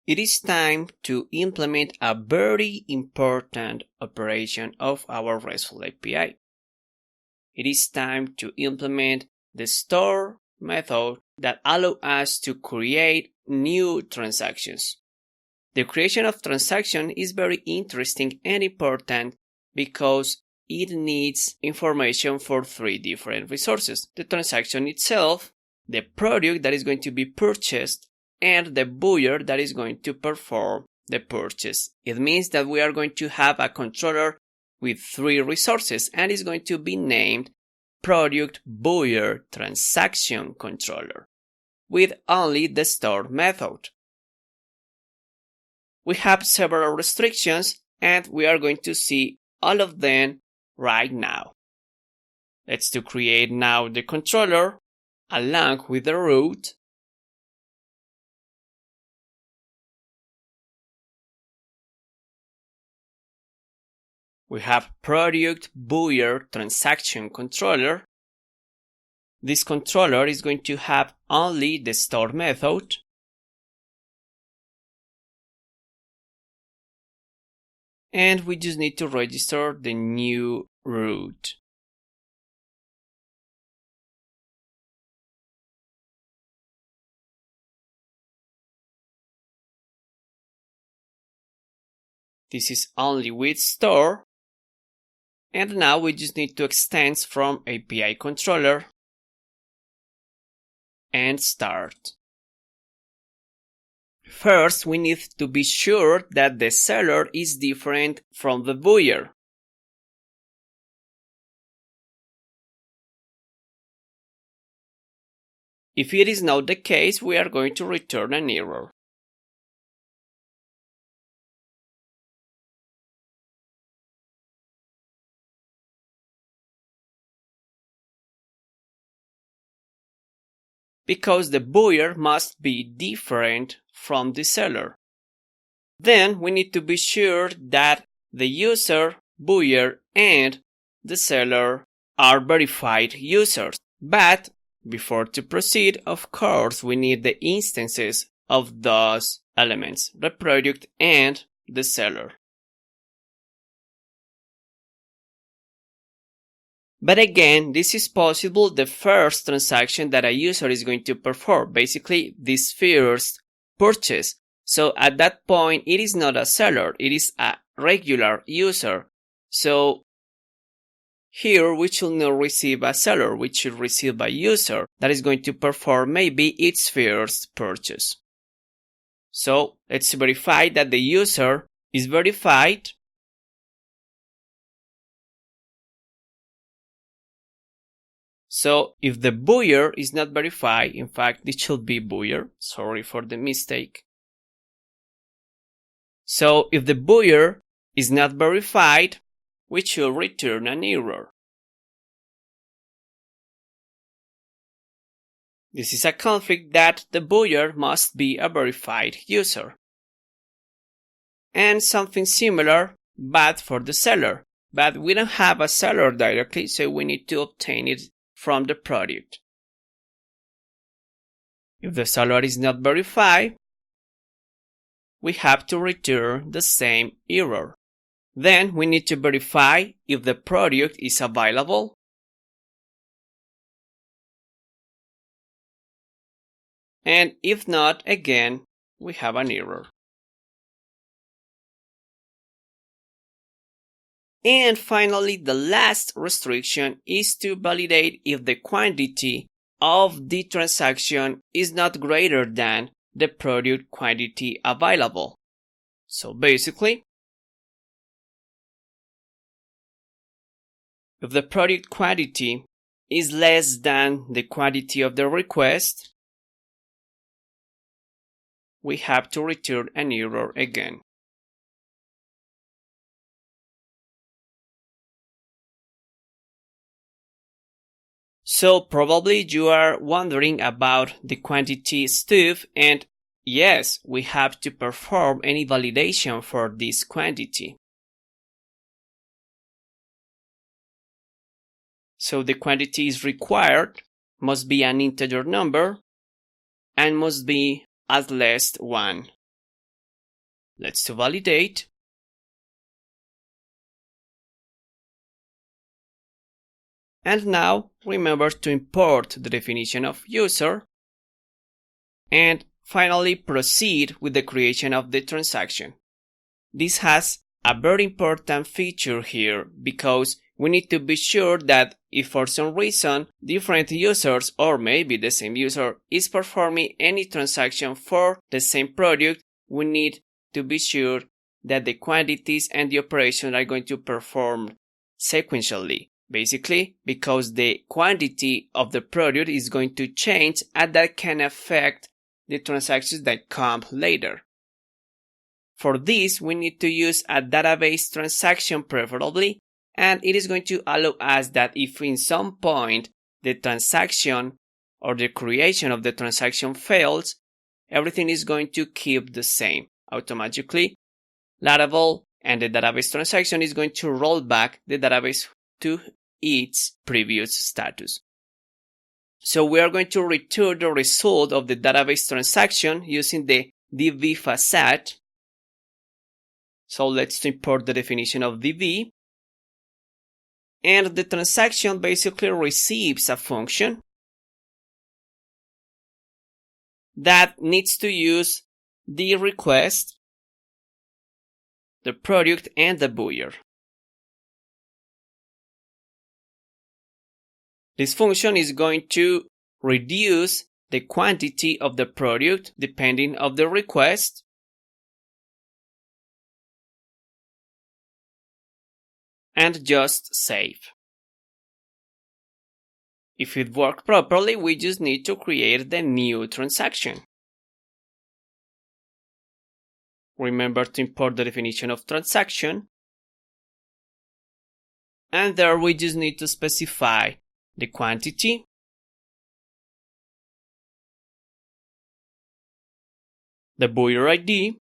it is time to implement a very important operation of our RESTful API. It is time to implement the store method that allows us to create new transactions. The creation of transaction is very interesting and important because it needs information for three different resources: the transaction itself, the product that is going to be purchased, and the buyer that is going to perform the purchase. It means that we are going to have a controller with three resources and is going to be named product buyer transaction controller with only the store method. We have several restrictions and we are going to see all of them right now. Let's create now the controller along with the root. We have product buyer transaction controller. This controller is going to have only the store method. And we just need to register the new root. This is only with store. And now we just need to extend from API controller and start. First, we need to be sure that the seller is different from the buyer. If it is not the case, we are going to return an error. Because the buyer must be different from the seller. Then we need to be sure that the user, buyer, and the seller are verified users. But before to proceed, of course, we need the instances of those elements, the product and the seller. But again, this is possible the first transaction that a user is going to perform, basically this first purchase. So at that point, it is not a seller, it is a regular user. So here we should not receive a seller, we should receive a user that is going to perform maybe its first purchase. So let's verify that the user is verified. So if the buyer is not verified, in fact, it should be buyer. Sorry for the mistake. So if the buyer is not verified, we should return an error. This is a conflict that the buyer must be a verified user. And something similar, but for the seller. But we don't have a seller directly, so we need to obtain it from the product. If the seller is not verified, we have to return the same error. Then we need to verify if the product is available. And if not, again, we have an error. And finally, the last restriction is to validate if the quantity of the transaction is not greater than the product quantity available. So basically, if the product quantity is less than the quantity of the request, we have to return an error again. So probably you are wondering about the quantity stuff, and yes, we have to perform any validation for this quantity. So the quantity is required, must be an integer number, and must be at least 1. Let's to validate. And now remember to import the definition of user. And finally proceed with the creation of the transaction. This has a very important feature here because we need to be sure that if for some reason different users or maybe the same user is performing any transaction for the same product, we need to be sure that the quantities and the operation are going to perform sequentially. Basically, because the quantity of the product is going to change and that can affect the transactions that come later. For this, we need to use a database transaction preferably, and it is going to allow us that if in some point the transaction or the creation of the transaction fails, everything is going to keep the same automatically. Laravel and the database transaction is going to roll back the database to its previous status. So we are going to return the result of the database transaction using the DB facade. So let's import the definition of DB. And the transaction basically receives a function that needs to use the request, the product, and the buyer. This function is going to reduce the quantity of the product depending on the request. And just save. If it worked properly, we just need to create the new transaction. Remember to import the definition of transaction. And there we just need to specify the quantity, the buyer ID,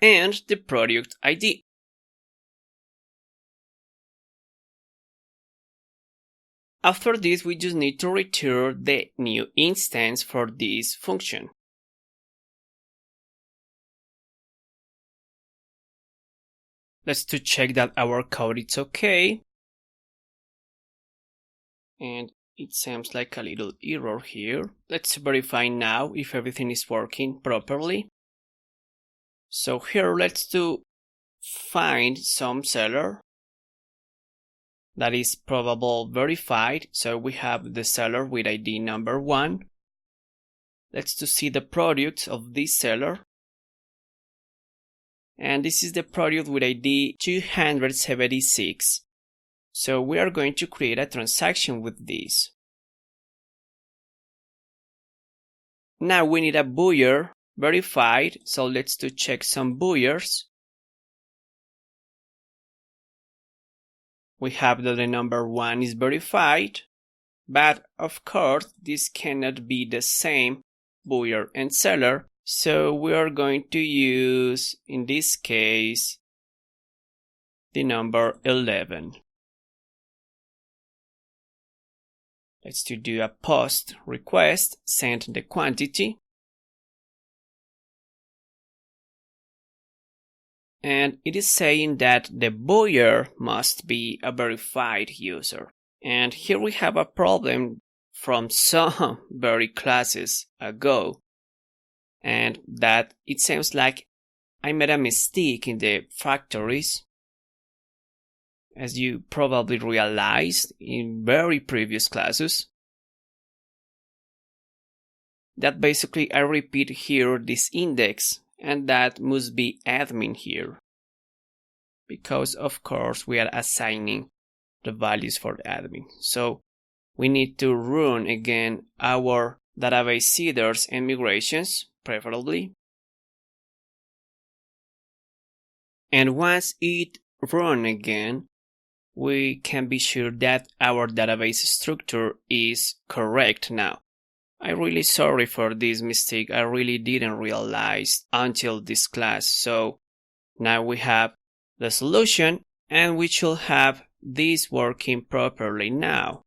and the product ID. After this, we just need to return the new instance for this function. Let's to check that our code is okay. And it seems like a little error here. Let's verify now if everything is working properly. So here let's to find some seller that is probably verified. So we have the seller with ID number 1. Let's to see the product of this seller. And this is the product with ID 276. So we are going to create a transaction with this. Now we need a buyer verified, so let's to check some buyers. We have that the number 1 is verified, but of course this cannot be the same buyer and seller, so we are going to use, in this case, the number 11. Let's to do a post request, send the quantity. And it is saying that the buyer must be a verified user. And here we have a problem from some very classes ago. And that it seems like I made a mistake in the factories. As you probably realized in very previous classes. That basically I repeat here this index. And that must be admin here, because of course we are assigning the values for the admin. So we need to run again our database seeders and migrations, preferably. And once it runs again, we can be sure that our database structure is correct now. I'm really sorry for this mistake. I really didn't realize until this class. So now we have the solution and we should have this working properly now.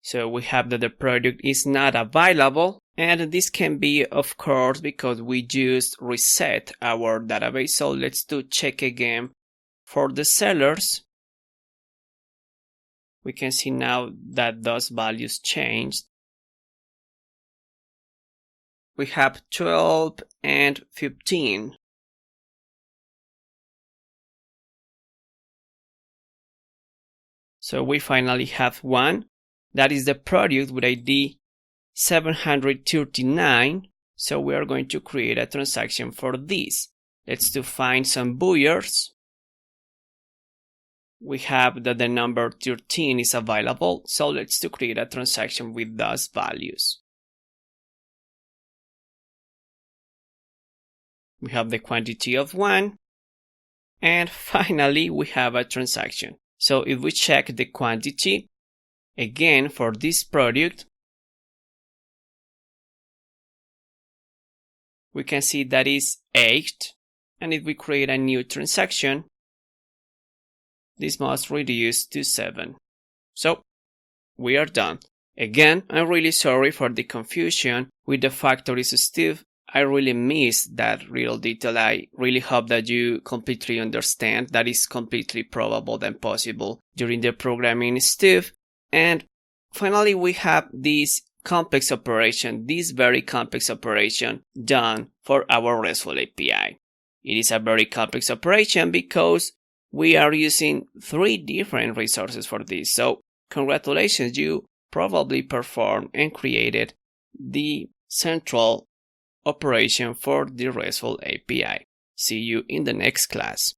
So we have that the product is not available And this can be, of course, because we just reset our database. So let's do check again for the sellers. We can see now that those values changed. We have 12 and 15. So we finally have one. That is the product with ID 739. So we are going to create a transaction for this. Let's to find some buyers. We have that the number 13 is available. So let's to create a transaction with those values. We have the quantity of 1. And finally, we have a transaction. So if we check the quantity, again for this product, we can see that is 8. And if we create a new transaction, this must reduce to 7. So we are done. Again, I'm really sorry for the confusion with the factories Steve. I really missed that real detail. I really hope that you completely understand that is completely probable and possible during the programming Steve. And finally, we have this complex operation, this very complex operation done for our RESTful API. It is a very complex operation because we are using 3 different resources for this. So congratulations, you probably performed and created the central operation for the RESTful API. See you in the next class.